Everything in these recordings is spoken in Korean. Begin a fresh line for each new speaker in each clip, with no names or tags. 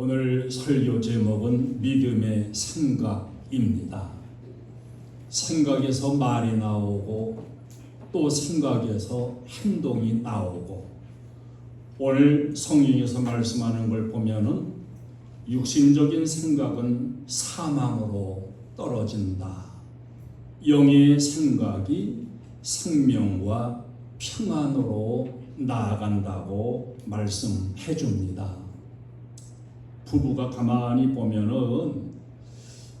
오늘 설교 제목은 믿음의 생각입니다. 생각에서 말이 나오고 또 생각에서 행동이 나오고, 오늘 성경에서 말씀하는 걸 보면은 육신적인 생각은 사망으로 떨어진다. 영의 생각이 생명과 평안으로 나아간다고 말씀해 줍니다. 부부가 가만히 보면은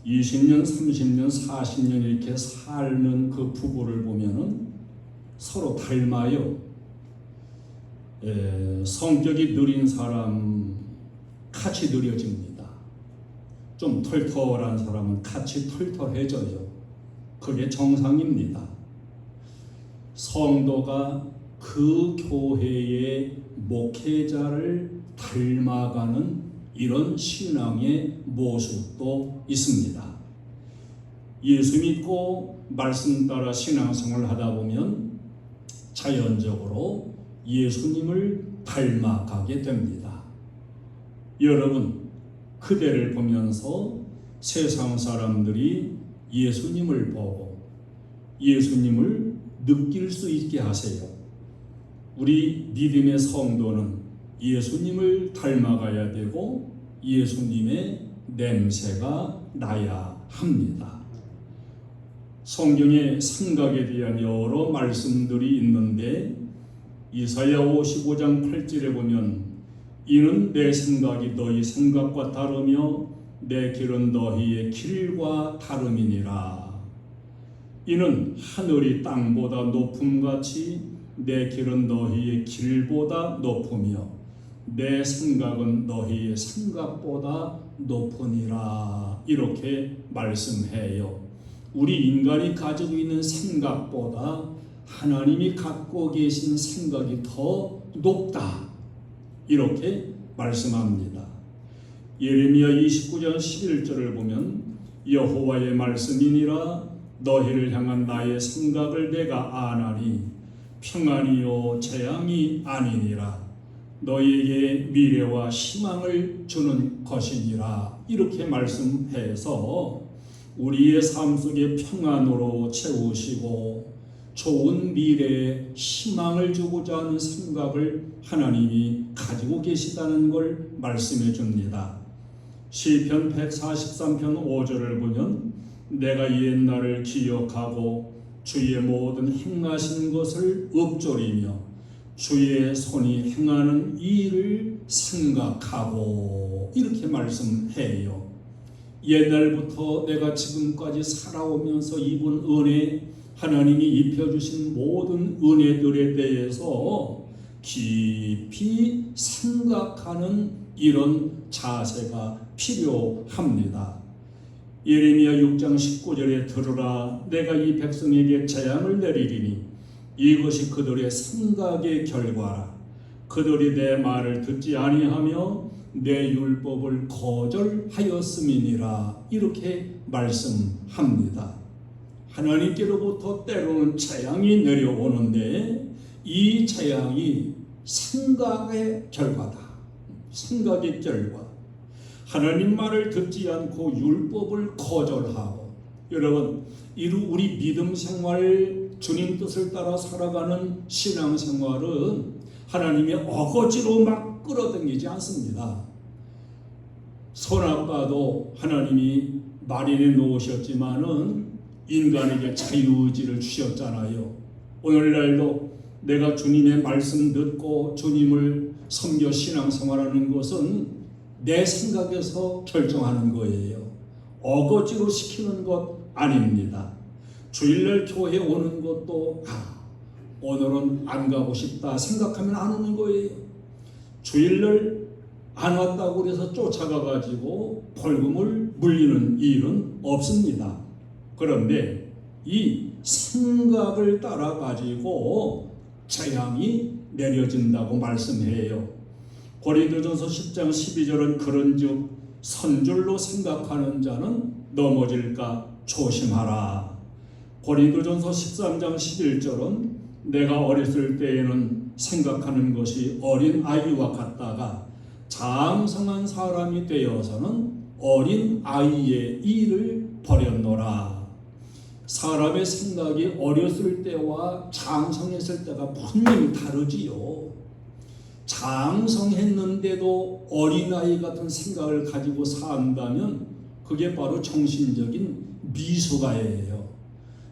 20년, 30년, 40년 이렇게 살는 그 부부를 보면은 서로 닮아요. 성격이 느린 사람 같이 느려집니다. 좀 털털한 사람은 같이 털털해져요. 그게 정상입니다. 성도가 그 교회의 목회자를 닮아가는 이런 신앙의 모습도 있습니다. 예수 믿고 말씀 따라 신앙생활을 하다 보면 자연적으로 예수님을 닮아가게 됩니다. 여러분, 그대를 보면서 세상 사람들이 예수님을 보고 예수님을 느낄 수 있게 하세요. 우리 믿음의 성도는 예수님을 닮아가야 되고 예수님의 냄새가 나야 합니다. 성경에 생각에 대한 여러 말씀들이 있는데 이사야 55장 8절에 보면 이는 내 생각이 너희 생각과 다르며 내 길은 너희의 길과 다름이니라. 이는 하늘이 땅보다 높음같이 내 길은 너희의 길보다 높으며 내 생각은 너희의 생각보다 높으니라. 이렇게 말씀해요. 우리 인간이 가지고 있는 생각보다 하나님이 갖고 계신 생각이 더 높다. 이렇게 말씀합니다. 예레미야 29장 11절을 보면 여호와의 말씀이니라. 너희를 향한 나의 생각을 내가 아나니 평안이요 재앙이 아니니라. 너희에게 미래와 희망을 주는 것이니라. 이렇게 말씀해서 우리의 삶 속에 평안으로 채우시고 좋은 미래에 희망을 주고자 하는 생각을 하나님이 가지고 계시다는 걸 말씀해 줍니다. 시편 143편 5절을 보면 내가 옛날을 기억하고 주의 모든 행하신 것을 읊조리며 주의 손이 행하는 일을 생각하고, 이렇게 말씀해요. 옛날부터 내가 지금까지 살아오면서 입은 은혜, 하나님이 입혀주신 모든 은혜들에 대해서 깊이 생각하는 이런 자세가 필요합니다. 예레미야 6장 19절에 들으라. 내가 이 백성에게 재앙을 내리리니 이것이 그들의 생각의 결과라. 그들이 내 말을 듣지 아니하며 내 율법을 거절하였음이니라. 이렇게 말씀합니다. 하나님께로부터 때로는 재앙이 내려오는데 이 재앙이 생각의 결과다. 생각의 결과. 하나님 말을 듣지 않고 율법을 거절하고, 여러분, 우리 믿음 생활, 주님 뜻을 따라 살아가는 신앙생활은 하나님의 어거지로 막 끌어당기지 않습니다. 선악과도 하나님이 마련해 놓으셨지만은 인간에게 자유의지를 주셨잖아요. 오늘날도 내가 주님의 말씀 듣고 주님을 섬겨 신앙생활하는 것은 내 생각에서 결정하는 거예요. 어거지로 시키는 것 아닙니다. 주일날 교회 오는 것도 오늘은 안 가고 싶다 생각하면 안 오는 거예요. 주일날 안 왔다고 그래서 쫓아가가지고 벌금을 물리는 일은 없습니다. 그런데 이 생각을 따라가지고 재앙이 내려진다고 말씀해요. 고린도전서 10장 12절은 그런즉 선줄로 생각하는 자는 넘어질까 조심하라. 고린도전서 13장 11절은 내가 어렸을 때에는 생각하는 것이 어린 아이와 같다가 장성한 사람이 되어서는 어린 아이의 일을 버렸노라. 사람의 생각이 어렸을 때와 장성했을 때가 분명히 다르지요. 장성했는데도 어린아이 같은 생각을 가지고 산다면 그게 바로 정신적인 미숙아예요.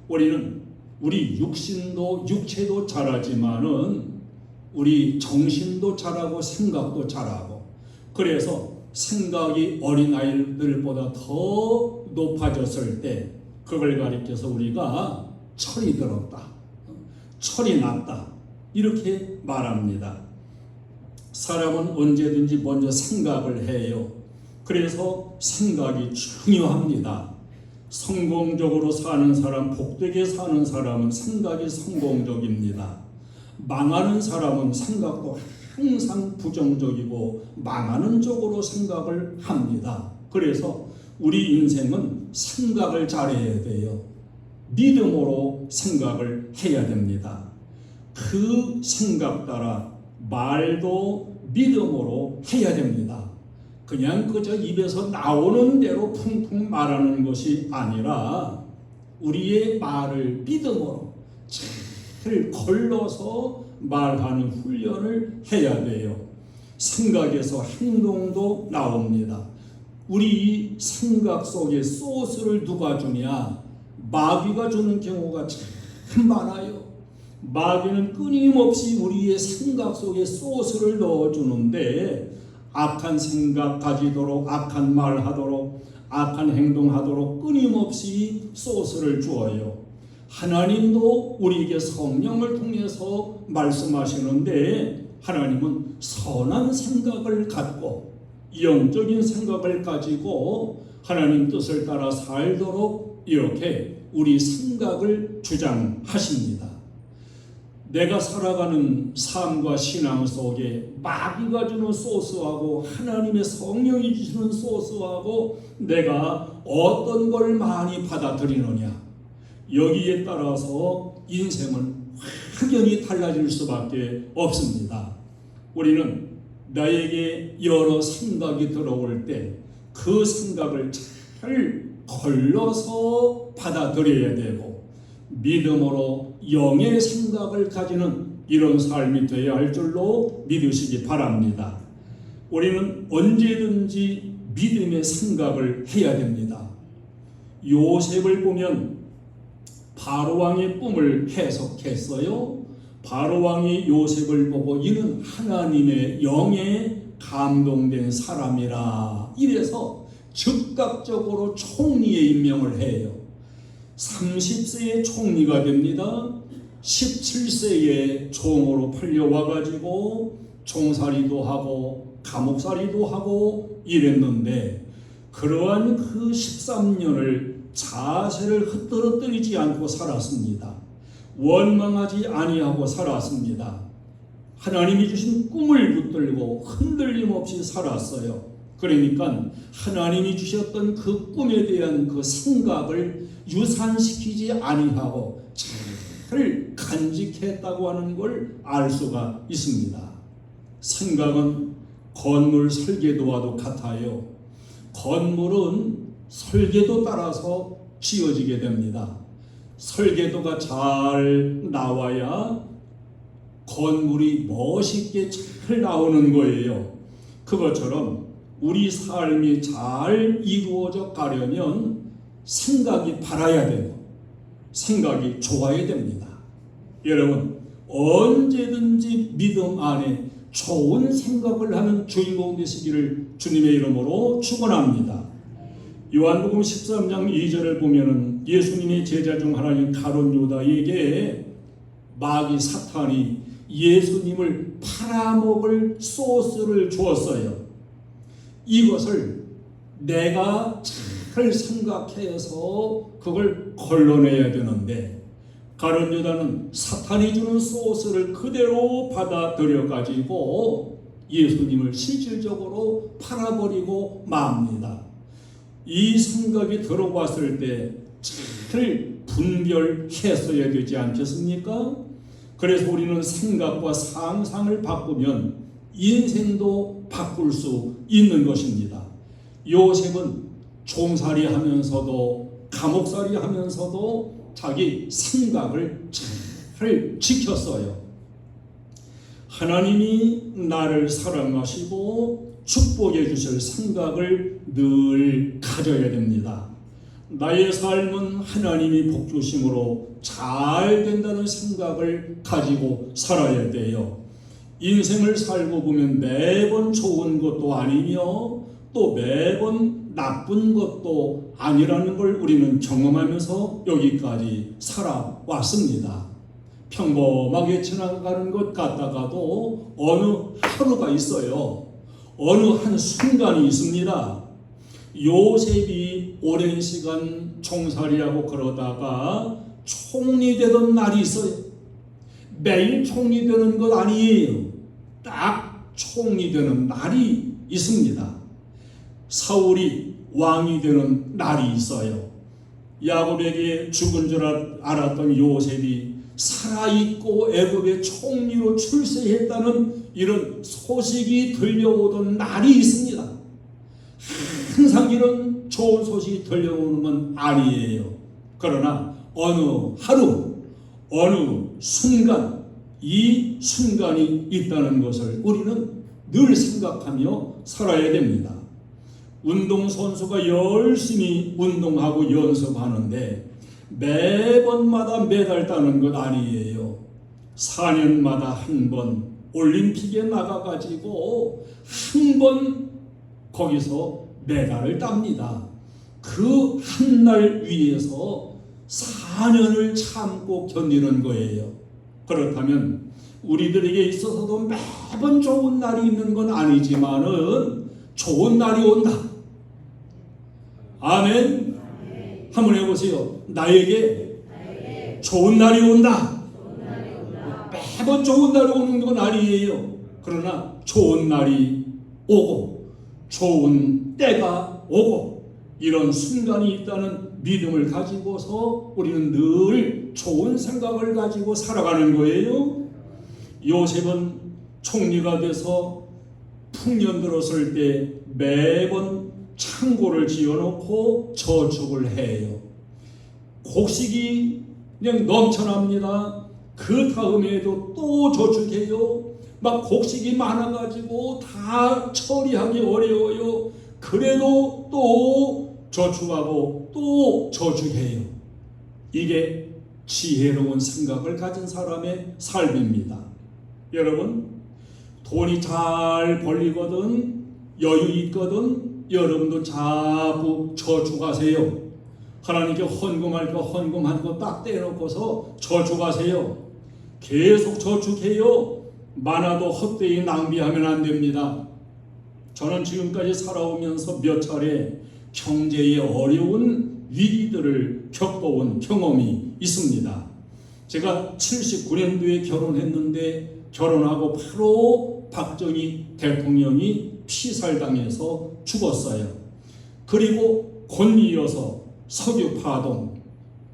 우리는 우리 육체도 자라지만은 우리 정신도 자라고 생각도 자라고, 그래서 생각이 어린아이들보다 더 높아졌을 때 그걸 가리켜서 우리가 철이 들었다, 철이 났다, 이렇게 말합니다. 사람은 언제든지 먼저 생각을 해요. 그래서 생각이 중요합니다. 성공적으로 사는 사람, 복되게 사는 사람은 생각이 성공적입니다. 망하는 사람은 생각도 항상 부정적이고 망하는 쪽으로 생각을 합니다. 그래서 우리 인생은 생각을 잘해야 돼요. 믿음으로 생각을 해야 됩니다. 그 생각 따라 말도 믿음으로 해야 됩니다. 그냥 그저 입에서 나오는 대로 퉁퉁 말하는 것이 아니라 우리의 말을 믿음으로 잘 걸러서 말하는 훈련을 해야 돼요. 생각에서 행동도 나옵니다. 우리 생각 속에 소스를 누가 주냐? 마귀가 주는 경우가 참 많아요. 마귀는 끊임없이 우리의 생각 속에 소스를 넣어주는데, 악한 생각 가지도록, 악한 말 하도록, 악한 행동하도록 끊임없이 소스를 주어요. 하나님도 우리에게 성령을 통해서 말씀하시는데, 하나님은 선한 생각을 갖고 영적인 생각을 가지고 하나님 뜻을 따라 살도록 이렇게 우리 생각을 주장하십니다. 내가 살아가는 삶과 신앙 속에 마귀가 주는 소스하고 하나님의 성령이 주시는 소스하고 내가 어떤 걸 많이 받아들이느냐, 여기에 따라서 인생은 확연히 달라질 수밖에 없습니다. 우리는 나에게 여러 생각이 들어올 때 그 생각을 잘 걸러서 받아들여야 되고, 믿음으로 영의 생각을 가지는 이런 삶이 되어야 할 줄로 믿으시기 바랍니다. 우리는 언제든지 믿음의 생각을 해야 됩니다. 요셉을 보면 바로왕의 꿈을 해석했어요. 바로왕이 요셉을 보고 이는 하나님의 영에 감동된 사람이라, 이래서 즉각적으로 총리에 임명을 해요. 30세에 총리가 됩니다. 17세에 종으로 팔려와가지고 종살이도 하고 감옥살이도 하고 이랬는데, 그러한 그 13년을 자세를 흩어뜨리지 않고 살았습니다. 원망하지 아니하고 살았습니다. 하나님이 주신 꿈을 붙들고 흔들림 없이 살았어요. 그러니까 하나님이 주셨던 그 꿈에 대한 그 생각을 유산시키지 아니하고 잘 간직했다고 하는 걸 알 수가 있습니다. 생각은 건물 설계도와도 같아요. 건물은 설계도 따라서 지어지게 됩니다. 설계도가 잘 나와야 건물이 멋있게 잘 나오는 거예요. 그것처럼 우리 삶이 잘 이루어져 가려면 생각이 바라야 되고 생각이 좋아야 됩니다. 여러분, 언제든지 믿음 안에 좋은 생각을 하는 주인공 되시기를 주님의 이름으로 축원합니다. 요한복음 13장 2절을 보면은 예수님의 제자 중 하나인 가룟 유다에게 마귀 사탄이 예수님을 팔아먹을 소스를 주었어요. 이것을 내가 잘 생각해서 그걸 걸러내야 되는데, 가룟 유다는 사탄이 주는 소스를 그대로 받아들여 가지고 예수님을 실질적으로 팔아버리고 맙니다. 이 생각이 들어왔을 때 잘 분별했어야 되지 않겠습니까? 그래서 우리는 생각과 상상을 바꾸면 인생도 바꿀 수 있는 것입니다. 요셉은 종살이 하면서도 감옥살이 하면서도 자기 생각을 잘 지켰어요. 하나님이 나를 사랑하시고 축복해 주실 생각을 늘 가져야 됩니다. 나의 삶은 하나님이 복 주심으로 잘 된다는 생각을 가지고 살아야 돼요. 인생을 살고 보면 매번 좋은 것도 아니며 또 매번 나쁜 것도 아니라는 걸 우리는 경험하면서 여기까지 살아왔습니다. 평범하게 지나가는 것 같다가도 어느 하루가 있어요. 어느 한 순간이 있습니다. 요셉이 오랜 시간 종살이하고 그러다가 총리 되던 날이 있어요. 매일 총리 되는 것 아니에요. 딱 총리 되는 날이 있습니다. 사울이 왕이 되는 날이 있어요. 야곱에게 죽은 줄 알았던 요셉이 살아있고 애굽의 총리로 출세했다는 이런 소식이 들려오던 날이 있습니다. 항상 이런 좋은 소식이 들려오는 건 아니에요. 그러나 어느 하루, 어느 순간, 이 순간이 있다는 것을 우리는 늘 생각하며 살아야 됩니다. 운동선수가 열심히 운동하고 연습하는데 매번마다 메달 따는 것 아니에요. 4년마다 한 번 올림픽에 나가가지고 한 번 거기서 메달을 tab니다. 그 한 날 위해서 4년을 참고 견디는 거예요. 그렇다면 우리들에게 있어서도 매번 좋은 날이 있는 건 아니지만은 좋은 날이 온다. 아멘. 한번 해보세요. 나에게 좋은 날이 온다. 매번 좋은 날이 오는 건 아니에요. 그러나 좋은 날이 오고 좋은 때가 오고 이런 순간이 있다는 믿음을 가지고서 우리는 늘 좋은 생각을 가지고 살아가는 거예요. 요셉은 총리가 돼서 풍년 들었을 때 매번 창고를 지어놓고 저축을 해요. 곡식이 그냥 넘쳐납니다. 그 다음에도 또 저축해요. 막 곡식이 많아가지고 다 처리하기 어려워요. 그래도 또 저축하고 또 저축해요. 이게 지혜로운 생각을 가진 사람의 삶입니다. 여러분, 돈이 잘 벌리거든, 여유 있거든, 여러분도 자꾸 저축하세요. 하나님께 헌금할 거 헌금하고 딱 떼놓고서 저축하세요. 계속 저축해요. 많아도 헛되이 낭비하면 안 됩니다. 저는 지금까지 살아오면서 몇 차례 경제의 어려운 위기들을 겪어온 경험이 있습니다. 제가 79년도에 결혼했는데 결혼하고 바로 박정희 대통령이 피살당해서 죽었어요. 그리고 곧이어서 석유파동,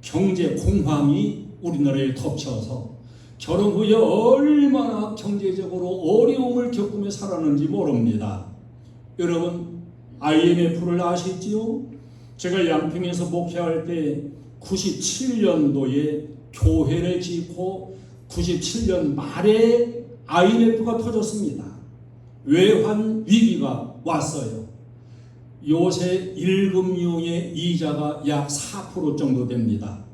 경제공황이 우리나라에 덮쳐서 결혼 후에 얼마나 경제적으로 어려움을 겪으며 살았는지 모릅니다. 여러분, IMF를 아시지요? 제가 양평에서 목회할 때 97년도에 교회를 짓고 97년 말에 IMF가 터졌습니다. 외환 위기가 왔어요. 요새 1금융의 이자가 약 4% 정도 됩니다.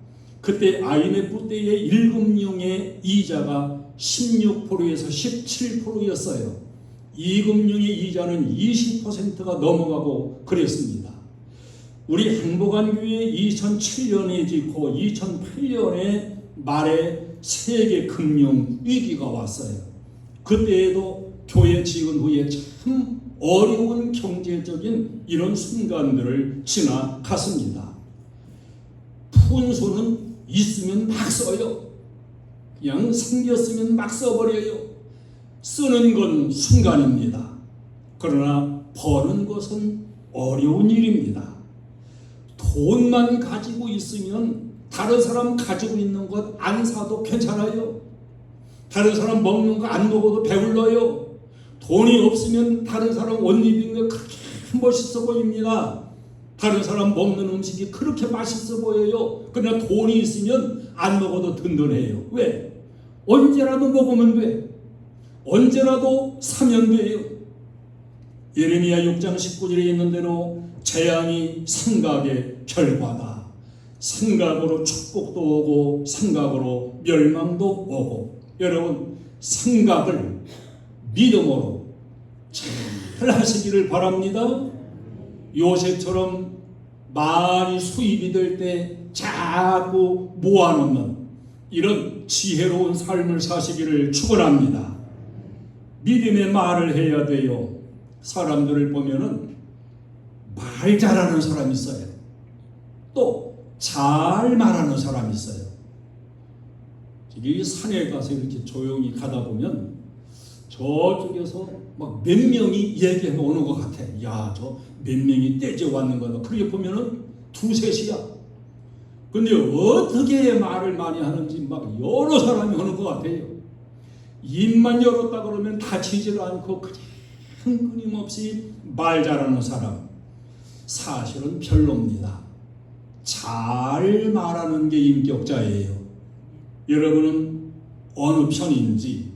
그때 IMF 때의 1금융의 이자가 16%에서 17%였어요. 2금융의 이자는 20%가 넘어가고 그랬습니다. 우리 한복안교회 2007년에 짓고 2008년에 말에 세계 금융 위기가 왔어요. 그때에도 교회 지은 후에 참 어려운 경제적인 이런 순간들을 지나갔습니다. 푼수는 있으면 막 써요. 그냥 생겼으면 막 써버려요. 쓰는 건 순간입니다. 그러나 버는 것은 어려운 일입니다. 돈만 가지고 있으면 다른 사람 가지고 있는 것 안 사도 괜찮아요. 다른 사람 먹는 거 안 먹어도 배불러요. 돈이 없으면 다른 사람 옷 입는 거 그렇게 멋있어 보입니다. 다른 사람 먹는 음식이 그렇게 맛있어 보여요. 그러나 돈이 있으면 안 먹어도 든든해요. 왜? 언제라도 먹으면 돼. 언제라도 사면 돼요. 예레미야 6장 19절에 있는 대로 재앙이 생각의 결과다. 생각으로 축복도 오고 생각으로 멸망도 오고. 여러분, 생각을 믿음으로 잘 하시기를 바랍니다. 요셉처럼 많이 수입이 될 때 자꾸 모아놓는 이런 지혜로운 삶을 사시기를 축원합니다. 믿음의 말을 해야 돼요. 사람들을 보면은 말 잘하는 사람이 있어요. 또 잘 말하는 사람이 있어요. 이 산에 가서 이렇게 조용히 가다 보면 저쪽에서 막 몇 명이 얘기해 오는 것 같아. 야, 저 몇 명이 떼져 왔는 거다. 그렇게 보면은 두셋이야. 근데 어떻게 말을 많이 하는지 막 여러 사람이 오는 것 같아요. 입만 열었다 그러면 다치지를 않고 그냥 끊임없이 말 잘하는 사람. 사실은 별로입니다. 잘 말하는 게 인격자예요. 여러분은 어느 편인지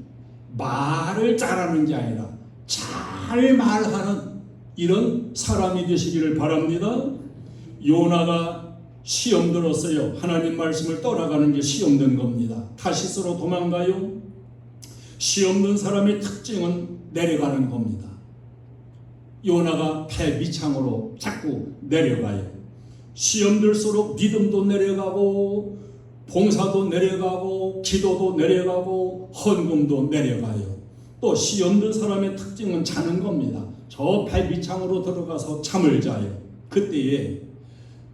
말을 잘하는 게 아니라 잘 말하는 이런 사람이 되시기를 바랍니다. 요나가 시험 들었어요. 하나님 말씀을 떠나가는 게 시험 든 겁니다. 타시스로 도망가요. 시험 든 사람의 특징은 내려가는 겁니다. 요나가 배 밑창으로 자꾸 내려가요. 시험 들수록 믿음도 내려가고 봉사도 내려가고 기도도 내려가고 헌금도 내려가요. 또 시험 든 사람의 특징은 자는 겁니다. 저 배 밑창으로 들어가서 잠을 자요. 그때에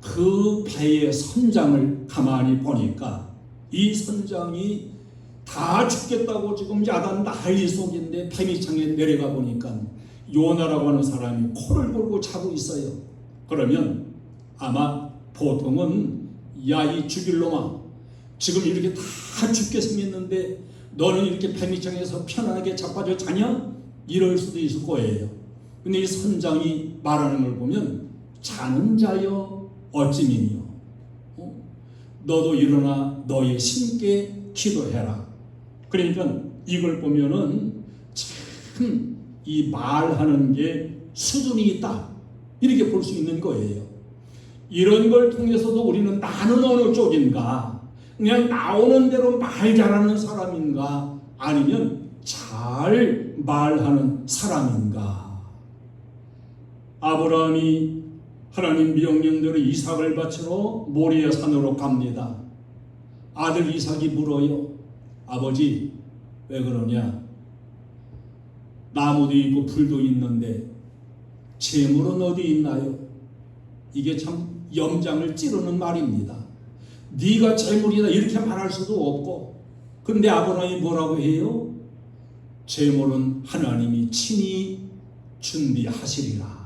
그 배의 선장을 가만히 보니까 이 선장이 다 죽겠다고 지금 야단 난리 속인데 배 밑창에 내려가 보니까 요나라고 하는 사람이 코를 골고 자고 있어요. 그러면 아마 보통은 야, 이 죽일 놈아, 지금 이렇게 다 죽게 생겼는데 너는 이렇게 배 밑창에서 편안하게 자빠져 자냐? 이럴 수도 있을 거예요. 근데 이 선장이 말하는 걸 보면 자는 자여 어찌미니요. 너도 일어나 너의 신께 기도해라. 그러니까 이걸 보면은 참 이 말하는 게 수준이 있다. 이렇게 볼 수 있는 거예요. 이런 걸 통해서도 우리는 나는 어느 쪽인가? 그냥 나오는 대로 말 잘하는 사람인가? 아니면 잘 말하는 사람인가? 아브라함이 하나님 명령대로 이삭을 바치러 모리아 산으로 갑니다. 아들 이삭이 물어요. 아버지, 왜 그러냐? 나무도 있고 불도 있는데 재물은 어디 있나요? 이게 참 염장을 찌르는 말입니다. 네가 재물이다 이렇게 말할 수도 없고. 그런데 아브라함이 뭐라고 해요? 재물은 하나님이 친히 준비하시리라.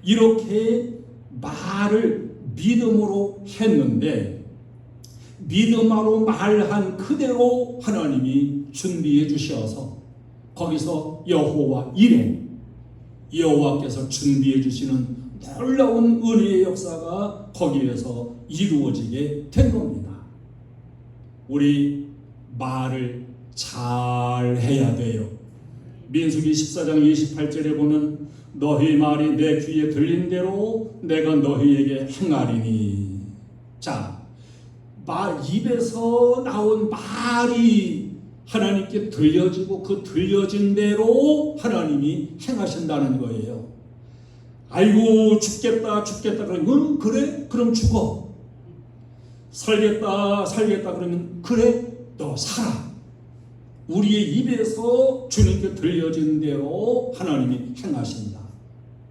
이렇게 말을 믿음으로 했는데 믿음으로 말한 그대로 하나님이 준비해 주셔서 거기서 여호와 이레, 여호와께서 준비해 주시는 놀라운 은혜의 역사가 거기에서 이루어지게 된 겁니다. 우리 말을 잘 해야 돼요. 민수기 14장 28절에 보면 너희 말이 내 귀에 들린 대로 내가 너희에게 행하리니. 자, 입에서 나온 말이 하나님께 들려지고 그 들려진 대로 하나님이 행하신다는 거예요. 아이고 죽겠다 그러면 그래? 그럼 죽어. 살겠다 그러면 그래? 너 살아. 우리의 입에서 주님께 들려진 대로 하나님이 행하신다.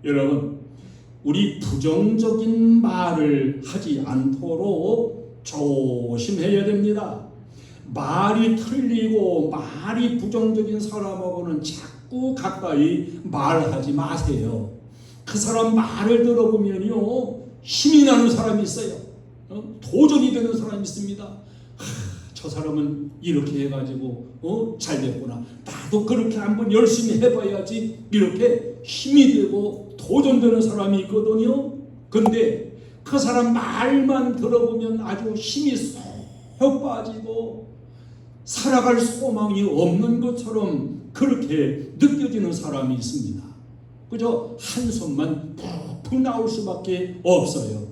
여러분, 우리 부정적인 말을 하지 않도록 조심해야 됩니다. 말이 틀리고 말이 부정적인 사람하고는 자꾸 가까이 말하지 마세요. 그 사람 말을 들어보면요 힘이 나는 사람이 있어요. 도전이 되는 사람이 있습니다. 저 저 사람은 이렇게 해가지고 잘 됐구나. 나도 그렇게 한번 열심히 해봐야지. 이렇게 힘이 되고 도전되는 사람이 있거든요. 근데 그 사람 말만 들어보면 아주 힘이 쏙 빠지고 살아갈 소망이 없는 것처럼 그렇게 느껴지는 사람이 있습니다. 그저 한숨만 푹푹 나올 수밖에 없어요.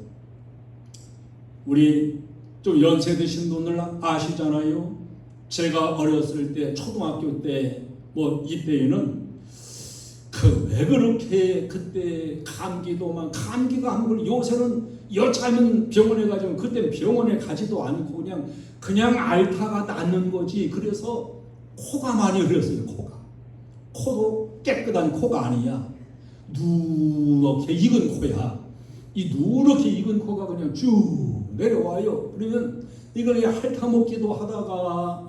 우리 좀 연세 드신 분들 아시잖아요. 제가 어렸을 때 초등학교 때 이때에는 왜 그렇게 그때 감기가 한번 요새는 여차하면 병원에 가지면 그때 병원에 가지도 않고 그냥 앓다가 낫는 거지. 그래서 코가 많이 흐렸어요. 코도 깨끗한 코가 아니야. 누렇게 익은 코야. 이 누렇게 익은 코가 그냥 쭉 내려와요. 그러면 이걸 핥아먹기도 하다가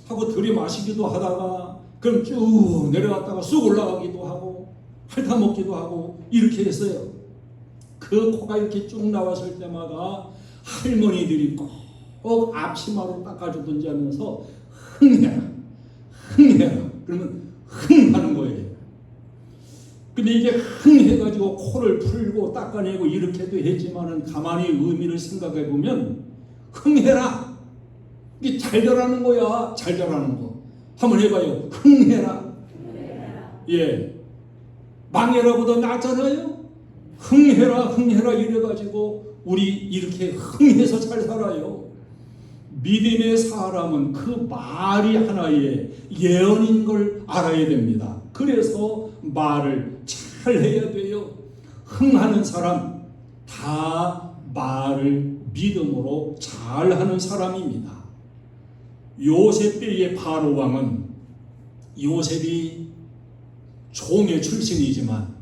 하고 들이마시기도 하다가 그럼 쭉 내려갔다가 쑥 올라가기도 하고 핥아먹기도 하고 이렇게 했어요. 그 코가 이렇게 쭉 나왔을 때마다 할머니들이 꼭 앞치마로 닦아주든지 하면서 흥해라 그러면 흥하는 거예요. 근데 이게 흥해가지고 코를 풀고 닦아내고 이렇게도 했지만은 가만히 의미를 생각해 보면 흥해라, 이게 잘 자라는 거야. 잘 자라는 거 한번 해봐요. 흥해라. 예, 망해라보다 낫잖아요. 흥해라 이래가지고 우리 이렇게 흥해서 잘 살아요. 믿음의 사람은 그 말이 하나의 예언인 걸 알아야 됩니다. 그래서 말을 잘 해야 돼요. 흥하는 사람 다 말을 믿음으로 잘하는 사람입니다. 요셉 때의 바로 왕은 요셉이 종의 출신이지만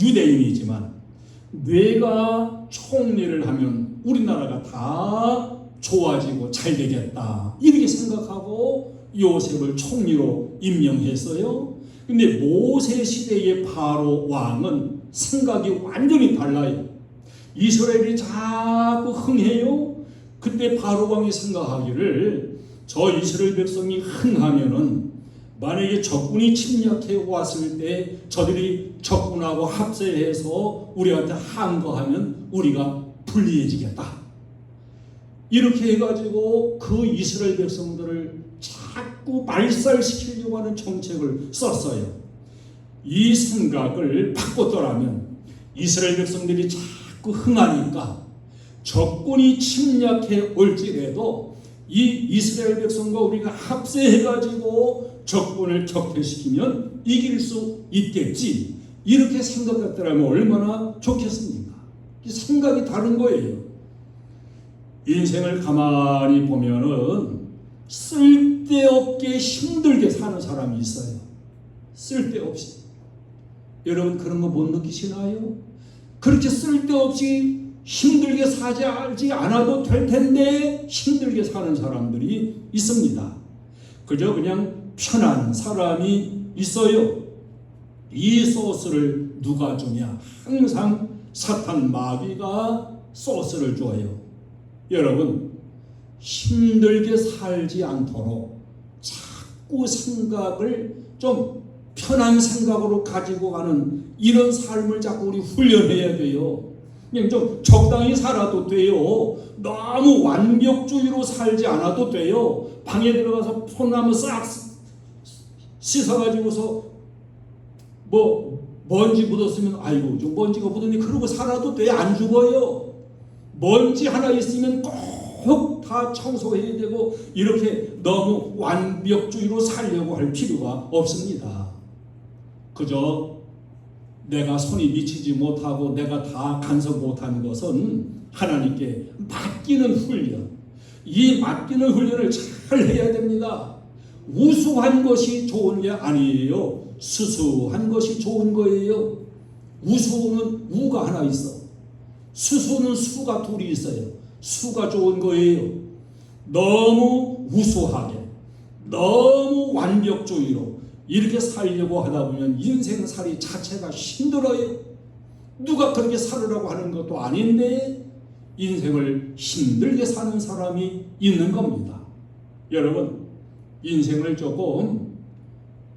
유대인이지만 내가 총리를 하면 우리나라가 다 좋아지고 잘 되겠다 이렇게 생각하고 요셉을 총리로 임명했어요. 근데 모세 시대의 바로 왕은 생각이 완전히 달라요. 이스라엘이 자꾸 흥해요. 그때 바로 왕이 생각하기를 저 이스라엘 백성이 흥하면은 만약에 적군이 침략해 왔을 때 저들이 적군하고 합세해서 우리한테 항거하면 우리가 불리해지겠다. 이렇게 해가지고 그 이스라엘 백성들을 자꾸 말살시키려고 하는 정책을 썼어요. 이 생각을 바꿨더라면 이스라엘 백성들이 자꾸 흥하니까 적군이 침략해 올지라도 이 이스라엘 백성과 우리가 합세해가지고 적군을 격퇴시키면 이길 수 있겠지. 이렇게 생각했더라면 얼마나 좋겠습니까? 생각이 다른 거예요. 인생을 가만히 보면은 쓸데없게 힘들게 사는 사람이 있어요. 쓸데없이. 여러분 그런 거 못 느끼시나요? 그렇게 쓸데없이 힘들게 사지 않아도 될 텐데 힘들게 사는 사람들이 있습니다. 그저 그냥 편한 사람이 있어요. 이 소스를 누가 주냐? 항상 사탄 마귀가 소스를 줘요. 여러분 힘들게 살지 않도록 자꾸 생각을 좀 편한 생각으로 가지고 가는 이런 삶을 자꾸 우리 훈련해야 돼요. 그냥 좀 적당히 살아도 돼요. 너무 완벽주의로 살지 않아도 돼요. 방에 들어가서 폰 한번 싹 씻어가지고서 먼지 묻었으면 아이고 좀 먼지가 묻었니 그러고 살아도 돼. 안 죽어요. 먼지 하나 있으면 꼭 다 청소해야 되고 이렇게 너무 완벽주의로 살려고 할 필요가 없습니다. 그저 내가 손이 미치지 못하고 내가 다 간섭 못하는 것은 하나님께 맡기는 훈련. 이 맡기는 훈련을 잘 해야 됩니다. 우수한 것이 좋은 게 아니에요. 수수한 것이 좋은 거예요. 우수는 우가 하나 있어. 수수는 수가 둘이 있어요. 수가 좋은 거예요. 너무 우수하게, 너무 완벽주의로 이렇게 살려고 하다 보면 인생살이 자체가 힘들어요. 누가 그렇게 살으라고 하는 것도 아닌데 인생을 힘들게 사는 사람이 있는 겁니다. 여러분, 인생을 조금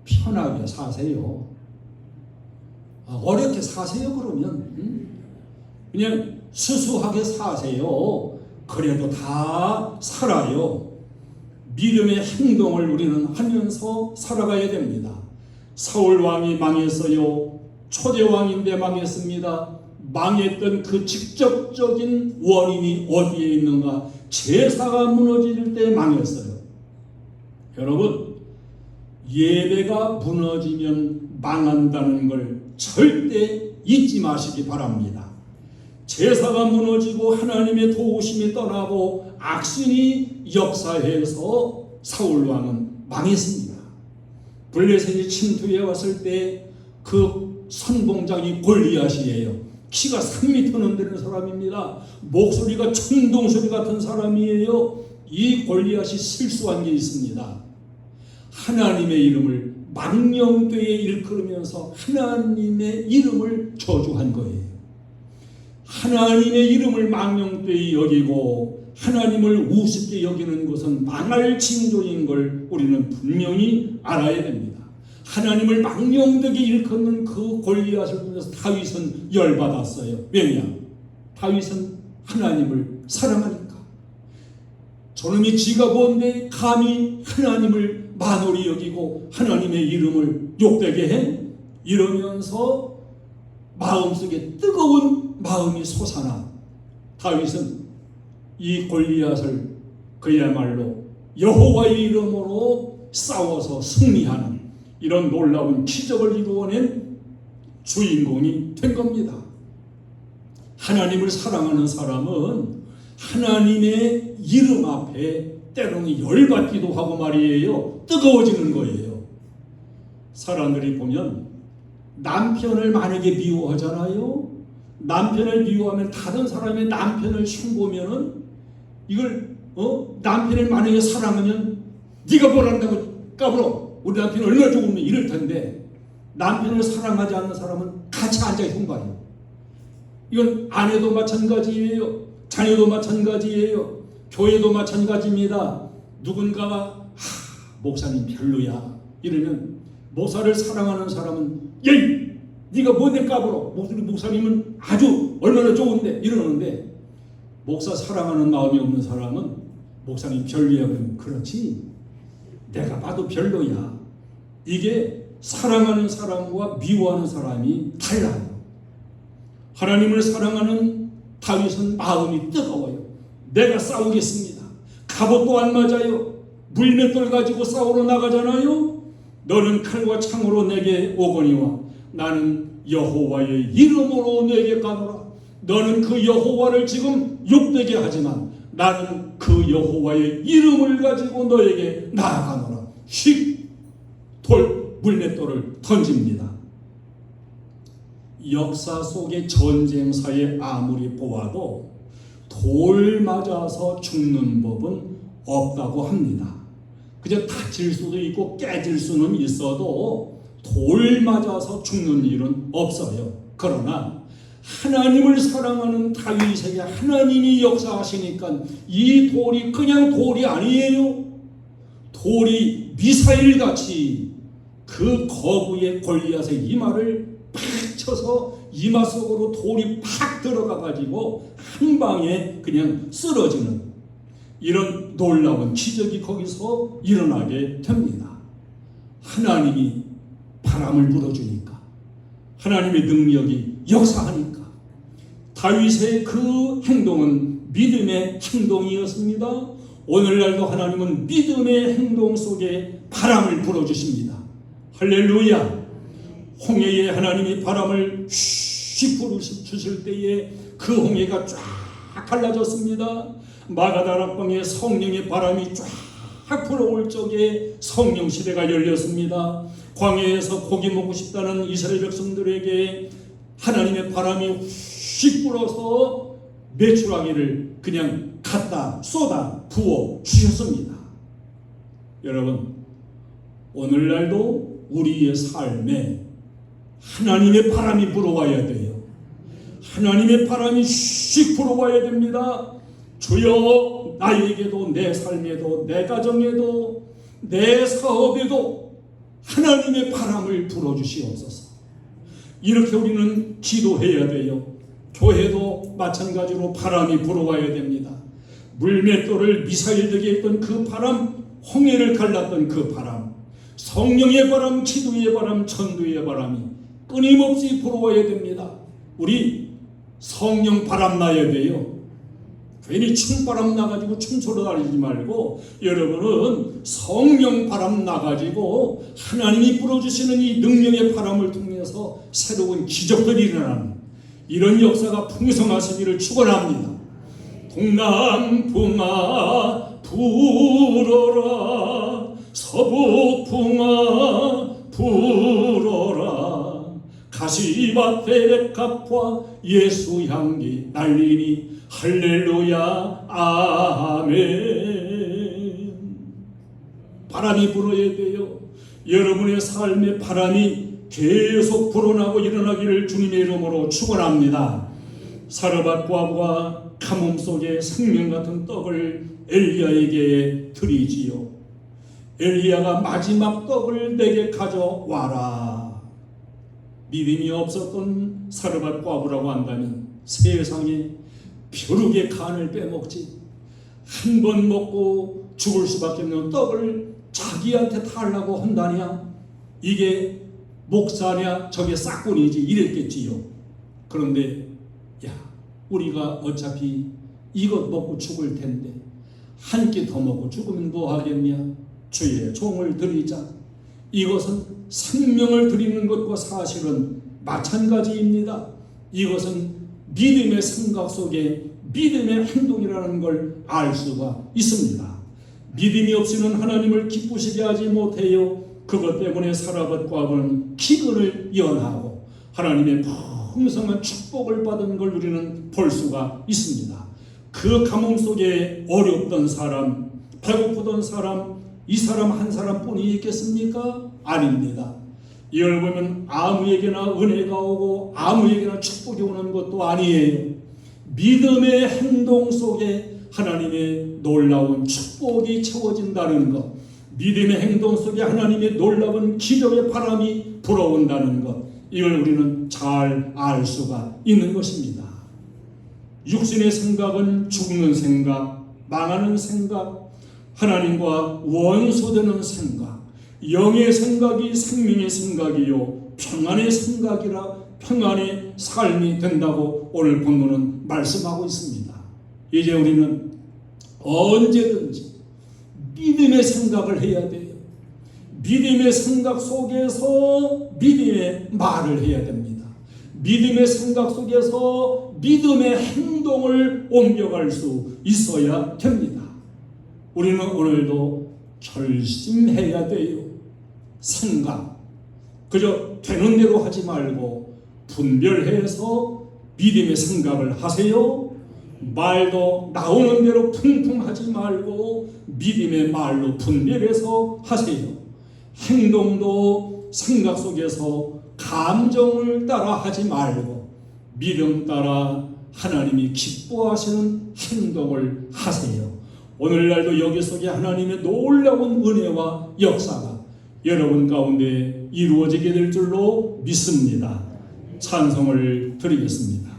편하게 사세요. 어렵게 사세요 그러면. 그냥 수수하게 사세요. 그래도 다 살아요. 믿음의 행동을 우리는 하면서 살아가야 됩니다. 사울 왕이 망했어요. 초대 왕인데 망했습니다. 망했던 그 직접적인 원인이 어디에 있는가? 제사가 무너질 때 망했어요. 여러분, 예배가 무너지면 망한다는 걸 절대 잊지 마시기 바랍니다. 제사가 무너지고 하나님의 도우심이 떠나고 악신이 역사해서 사울 왕은 망했습니다. 블레셋이 침투해 왔을 때 그 선봉장이 골리앗이에요. 키가 3m는 되는 사람입니다. 목소리가 천둥소리 같은 사람이에요. 이 골리앗이 실수한 게 있습니다. 하나님의 이름을 망령되이 일컬으면서 하나님의 이름을 저주한 거예요. 하나님의 이름을 망령되이 여기고 하나님을 우습게 여기는 것은 망할 징조인 걸 우리는 분명히 알아야 됩니다. 하나님을 망령되게 일컫는 그 골리앗을 보면서 다윗은 열받았어요. 왜냐? 다윗은 하나님을 사랑하니까. 저놈이 지가 뭔데 감히 하나님을 만홀히 여기고 하나님의 이름을 욕되게 해? 이러면서 마음속에 뜨거운 마음이 솟아나 다윗은 이 골리앗을 그야말로 여호와의 이름으로 싸워서 승리하는 이런 놀라운 기적을 이루어낸 주인공이 된 겁니다. 하나님을 사랑하는 사람은 하나님의 이름 앞에 때로는 열받기도 하고 말이에요. 뜨거워지는 거예요. 사람들이 보면 남편을 만약에 미워하잖아요. 남편을 미워하면 다른 사람의 남편을 흉보면은 이걸 남편을 만약에 사랑하면 네가 뭘 한다고 까불어. 우리 남편이 얼마나 좋으면 이럴 텐데 남편을 사랑하지 않는 사람은 같이 앉아 흉봐요. 이건 아내도 마찬가지예요. 자녀도 마찬가지예요. 교회도 마찬가지입니다. 누군가가 목사님 별로야 이러면 목사를 사랑하는 사람은 예이 네가 뭔데 까불어. 목사님은 아주 얼마나 좋은데 이러는데 목사 사랑하는 마음이 없는 사람은 목사님 별로야 그러면 그렇지 내가 봐도 별로야. 이게 사랑하는 사람과 미워하는 사람이 달라요. 하나님을 사랑하는 다윗은 마음이 뜨거워요. 내가 싸우겠습니다. 갑옷도 안 맞아요. 물맷돌 가지고 싸우러 나가잖아요. 너는 칼과 창으로 내게 오거니와 나는 여호와의 이름으로 내게 가노라. 너는 그 여호와를 지금 욕되게 하지만 나는 그 여호와의 이름을 가지고 너에게 나아가노라. 물맷돌을 던집니다. 역사 속의 전쟁사에 아무리 보아도 돌 맞아서 죽는 법은 없다고 합니다. 그저 다칠 수도 있고 깨질 수는 있어도 돌 맞아서 죽는 일은 없어요. 그러나 하나님을 사랑하는 다윗에게 하나님이 역사하시니까 이 돌이 그냥 돌이 아니에요. 돌이 미사일같이 그 거구의 골리앗의 이마를 팍 쳐서 이마 속으로 돌이 팍 들어가가지고 한 방에 그냥 쓰러지는 이런 놀라운 기적이 거기서 일어나게 됩니다. 하나님이 바람을 불어주니까 하나님의 능력이 역사하니까 다윗의 그 행동은 믿음의 행동이었습니다. 오늘날도 하나님은 믿음의 행동 속에 바람을 불어주십니다. 할렐루야. 홍해에 하나님이 바람을 휙 불어주실 때에 그 홍해가 쫙 갈라졌습니다. 마가다락방에 성령의 바람이 쫙 불어올 적에 성령 시대가 열렸습니다. 광야에서 고기 먹고 싶다는 이스라엘 백성들에게 하나님의 바람이 휙 불어서 메추라기를 그냥 갖다 쏟아 부어 주셨습니다. 여러분, 오늘날도 우리의 삶에 하나님의 바람이 불어와야 돼요. 하나님의 바람이 휙 불어와야 됩니다. 주여, 나에게도, 내 삶에도, 내 가정에도, 내 사업에도 하나님의 바람을 불어주시옵소서. 이렇게 우리는 기도해야 돼요. 교회도 마찬가지로 바람이 불어와야 됩니다. 물맷돌을 미사일되게 했던 그 바람, 홍해를 갈랐던 그 바람, 성령의 바람, 기도의 바람, 전도의 바람이 끊임없이 불어와야 됩니다. 우리 성령 바람 나야 돼요. 괜히 춤바람 나가지고 춤소리 다니지 말고 여러분은 성령 바람 나가지고 하나님이 불어주시는 이 능력의 바람을 통해서 새로운 기적들이 일어나는 이런 역사가 풍성하시기를 축원합니다. 동남풍아 불어라, 서북풍아 불어라, 가시밭에 백합화 예수 향기 날리니 할렐루야 아멘. 바람이 불어야 돼요. 여러분의 삶에 바람이 계속 불어나고 일어나기를 주님의 이름으로 축원합니다. 사르밧 과부가 가뭄 속에 생명 같은 떡을 엘리야에게 드리지요. 엘리야가 마지막 떡을 내게 가져와라. 믿음이 없었던 사르밧 과부라고 한다면 세상에 벼룩의 간을 빼먹지, 한 번 먹고 죽을 수밖에 없는 떡을 자기한테 달라고 한다냐? 이게 목사냐? 저게 싹군이지 이랬겠지요. 그런데 야, 우리가 어차피 이것 먹고 죽을 텐데 한 끼 더 먹고 죽으면 뭐 하겠냐? 주의 종을 드리자. 이것은 생명을 드리는 것과 사실은 마찬가지입니다. 이것은 믿음의 생각 속에 믿음의 행동이라는 걸 알 수가 있습니다. 믿음이 없이는 하나님을 기쁘시게 하지 못해요. 그것 때문에 사르밧 과부는 기근을 연하고 하나님의 풍성한 축복을 받은 걸 우리는 볼 수가 있습니다. 그 가뭄 속에 어렵던 사람, 배고프던 사람, 이 사람 한 사람뿐이 있겠습니까? 아닙니다. 이걸 보면 아무에게나 은혜가 오고 아무에게나 축복이 오는 것도 아니에요. 믿음의 행동 속에 하나님의 놀라운 축복이 채워진다는 것, 믿음의 행동 속에 하나님의 놀라운 기적의 바람이 불어온다는 것, 이걸 우리는 잘 알 수가 있는 것입니다. 육신의 생각은 죽는 생각, 망하는 생각, 하나님과 원수되는 생각, 영의 생각이 생명의 생각이요 평안의 생각이라 평안의 삶이 된다고 오늘 본문은 말씀하고 있습니다. 이제 우리는 언제든지 믿음의 생각을 해야 돼요. 믿음의 생각 속에서 믿음의 말을 해야 됩니다. 믿음의 생각 속에서 믿음의 행동을 옮겨갈 수 있어야 됩니다. 우리는 오늘도 결심해야 돼요. 생각, 그저 되는 대로 하지 말고 분별해서 믿음의 생각을 하세요. 말도 나오는 대로 풍풍 하지 말고 믿음의 말로 분별해서 하세요. 행동도 생각 속에서 감정을 따라 하지 말고 믿음 따라 하나님이 기뻐하시는 행동을 하세요. 오늘날도 여기 속에 하나님의 놀라운 은혜와 역사가 여러분 가운데 이루어지게 될 줄로 믿습니다. 찬송을 드리겠습니다.